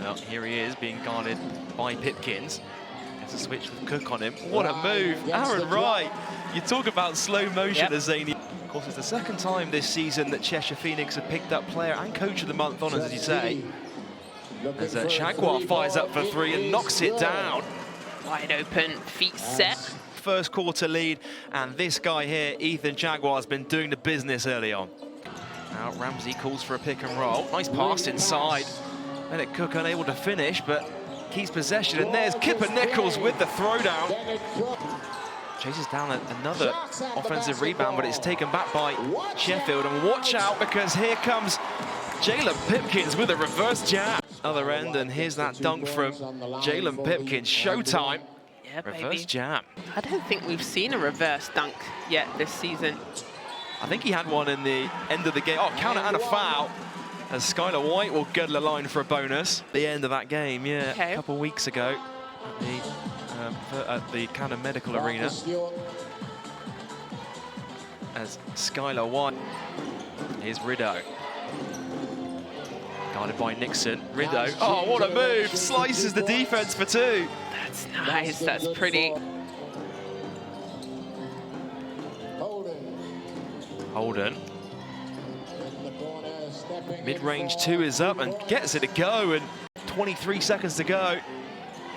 Well, here he is being guarded by Pipkins. There's a switch with Cook on him. What a move, Aaron Wright. You talk about slow motion, Azania. Of course, it's the second time this season that Cheshire Phoenix have picked up player and coach of the month honours, as you say. As Jaguar fires up for three and knocks it down. Wide open, feet set. First quarter lead, and this guy here, Ethan Jaguar, has been doing the business early on. Now Ramsey calls for a pick and roll. Nice pass inside. Bennett Cook unable to finish, but keeps possession, and there's Kipper Nichols with the throwdown. Chases down another offensive rebound, but it's taken back by Sheffield. And watch out, because here comes Jalen Pipkins with a reverse jab. Other end, and here's that dunk from Jalen Pipkins. Showtime. Yeah, reverse baby. jab. I don't think we've seen a reverse dunk yet this season. I think he had one in the end of the game. Oh, counter and a foul. As Skylar White will get the line for a bonus. The end of that game, yeah, okay. A couple of weeks ago at the Cannon Medical Arena. As Skylar White, here's Rideau. Guarded by Nixon. Rideau, oh, what a move! Slices the defense for two. That's nice, that's pretty. Holden. Mid-range two is up and gets it to go, and 23 seconds to go.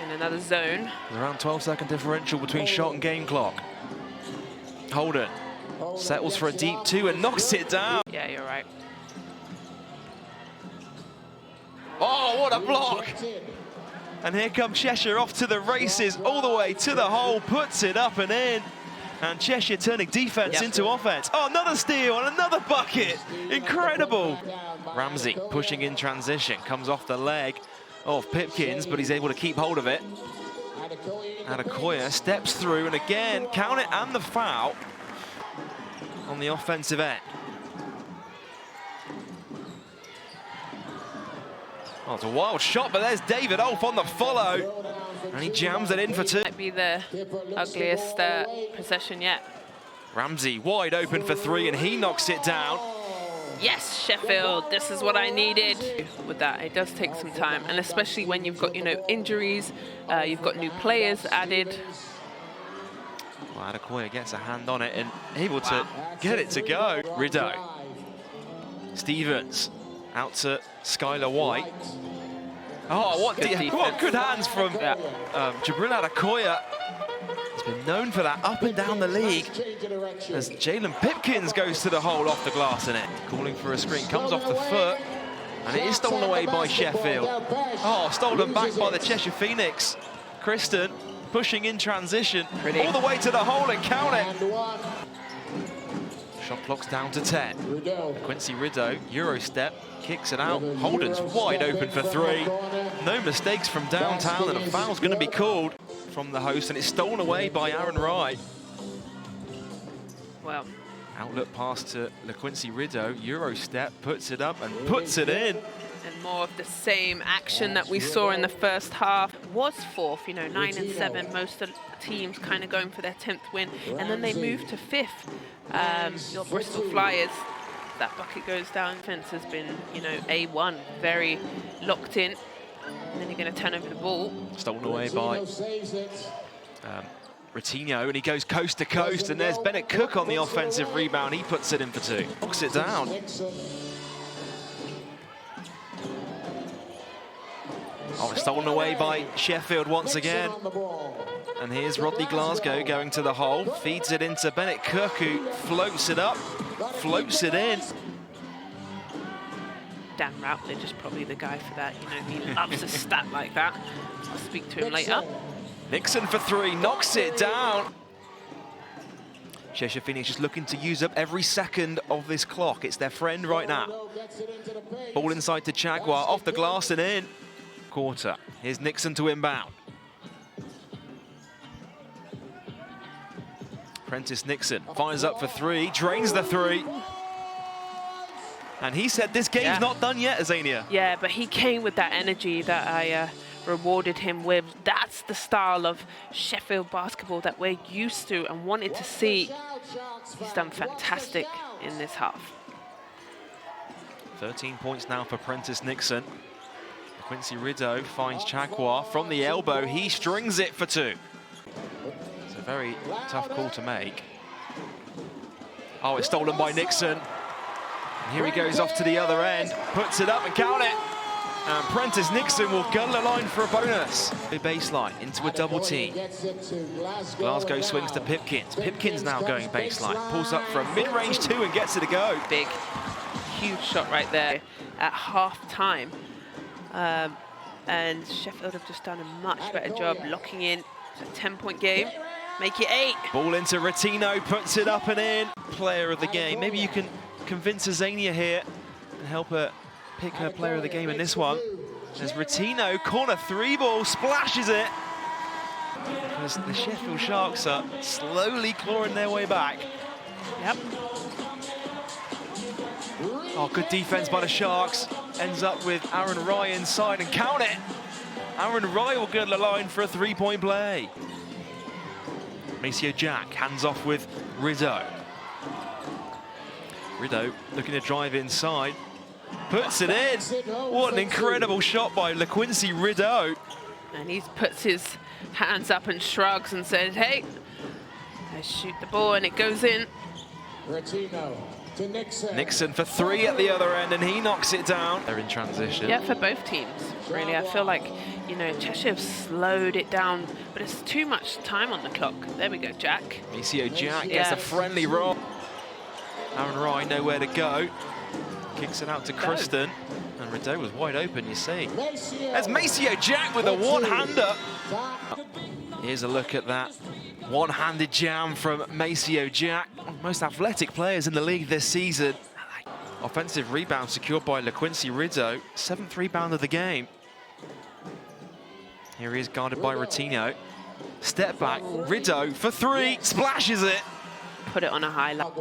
In another zone. Around 12-second differential between shot and game clock. Holden settles for a deep two and knocks it down. Yeah, you're right. Oh, what a block! And here comes Cheshire off to the races, all the way to the hole, puts it up and in. And Cheshire turning defense into offense. Oh, another steal and another bucket. Incredible. Ramsey pushing in transition, comes off the leg of Pipkins, but he's able to keep hold of it. Adekoya steps through, and again, count it and the foul on the offensive end. Oh, it's a wild shot, but there's David Olf on the follow. And he jams it in for two. Might be the ugliest possession yet. Ramsey wide open for three, and he knocks it down. Yes, Sheffield, this is what I needed. With that, it does take some time, and especially when you've got, injuries, you've got new players added. Well, Adekoya gets a hand on it and able to get it to go. Rideau. Stevens out to Skylar White. Oh, what good hands from Jabril Adekoya. He's been known for that up and down the league. As Jalen Pipkins goes to the hole off the glass in it. Calling for a screen, comes off the foot. And it is stolen away by Sheffield. Oh, stolen back by the Cheshire Phoenix. Kristen pushing in transition. All the way to the hole and count it. Shot clock's down to 10. Quincy Rideau, Euro step, kicks it out. Holden's wide open for three. No mistakes from downtown, and a foul's going to be called from the host, and it's stolen away by Aaron Wright. Well, outlet pass to Quincy Rideau, Euro step, puts it up and puts it in. And more of the same action that we saw in the first half. Was fourth, 9 and 7. Most of the teams kind of going for their 10th win, and then they moved to 5th. Your Bristol Flyers, that bucket goes down. Defense has been, A1, very locked in. And then you're going to turn over the ball. Stolen away by Ratinho, and he goes coast to coast, and there's Bennett Cook on the offensive rebound. He puts it in for two. Knocks it down. Oh, stolen away by Sheffield once again. And here's Rodney Glasgow going to the hole. Feeds it into Bennett Cook, who floats it up, floats it in. Dan Routledge is probably the guy for that. He loves a stat like that. I'll speak to him later. Nixon for three, knocks it down. Cheshire Phoenix just looking to use up every second of this clock. It's their friend right now. Ball inside to Jaguar, off the glass and in. Quarter. Here's Nixon to inbound. Prentice Nixon fires up for three, drains the three. And he said this game's not done yet, Azania. Yeah, but he came with that energy that I rewarded him with. That's the style of Sheffield basketball that we're used to and wanted to see. He's done fantastic in this half. 13 points now for Prentice Nixon. Quincy Rideau finds Chakwa from the elbow. He strings it for two. It's a very tough call to make. Oh, it's stolen by Nixon. And here he goes off to the other end, puts it up and count it. And Prentice Nixon will gun the line for a bonus. Baseline into a double team. Glasgow swings to Pipkins. Pipkins now going baseline. Pulls up for a mid-range two and gets it to go. Big, huge shot right there at half-time. And Sheffield have just done a much better job locking in. It's a 10-point game. Make it 8. Ball into Ratino, puts it up and in. Player of the game. Maybe you can convince Azania here and help her pick her player of the game in this one. There's Ratino, corner 3 ball, splashes it. Because the Sheffield Sharks are slowly clawing their way back. Yep. Oh, good defense by the Sharks. Ends up with Aaron Rye inside and count it. Aaron Rye will get the line for a 3-point play. Maceo Jack hands off with Rideau. Rideau looking to drive inside. Puts it in. What an incredible shot by LaQuincy Rideau. And he puts his hands up and shrugs and says, hey, I shoot the ball and it goes in. Nixon for 3 at the other end and he knocks it down. They're in transition. Yeah, for both teams, really. I feel like, you know, Cheshire have slowed it down, but it's too much time on the clock. There we go, Jack. Maceo Jack gets a friendly roll. Aaron Rye nowhere to go. Kicks it out to Kristen. And Rideau was wide open, you see. There's Maceo Jack with a one-hander. Here's a look at that one-handed jam from Maceo Jack. One of the most athletic players in the league this season. Offensive rebound secured by LaQuincy Rideau. 7th rebound of the game. Here he is guarded by Ratino. Step back, Rideau for 3, splashes it. Put it on a highlight.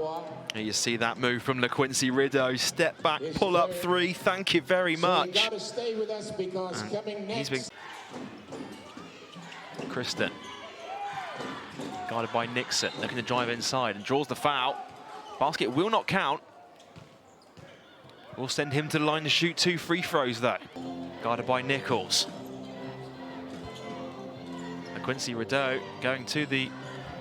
Here you see that move from LaQuincy Rideau. Step back, pull up 3. Thank you very much. And he's been... Kristen. Guarded by Nixon, looking to drive inside and draws the foul. Basket will not count. We'll send him to the line to shoot 2 free throws though. Guarded by Nichols. Quincy Rideau going to the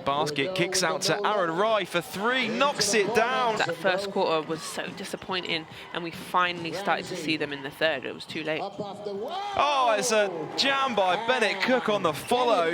basket, kicks out to Aaron Rye for 3, knocks it down. That first quarter was so disappointing, and we finally started to see them in the third. It was too late. Oh, it's a jam by Bennett Cook on the follow.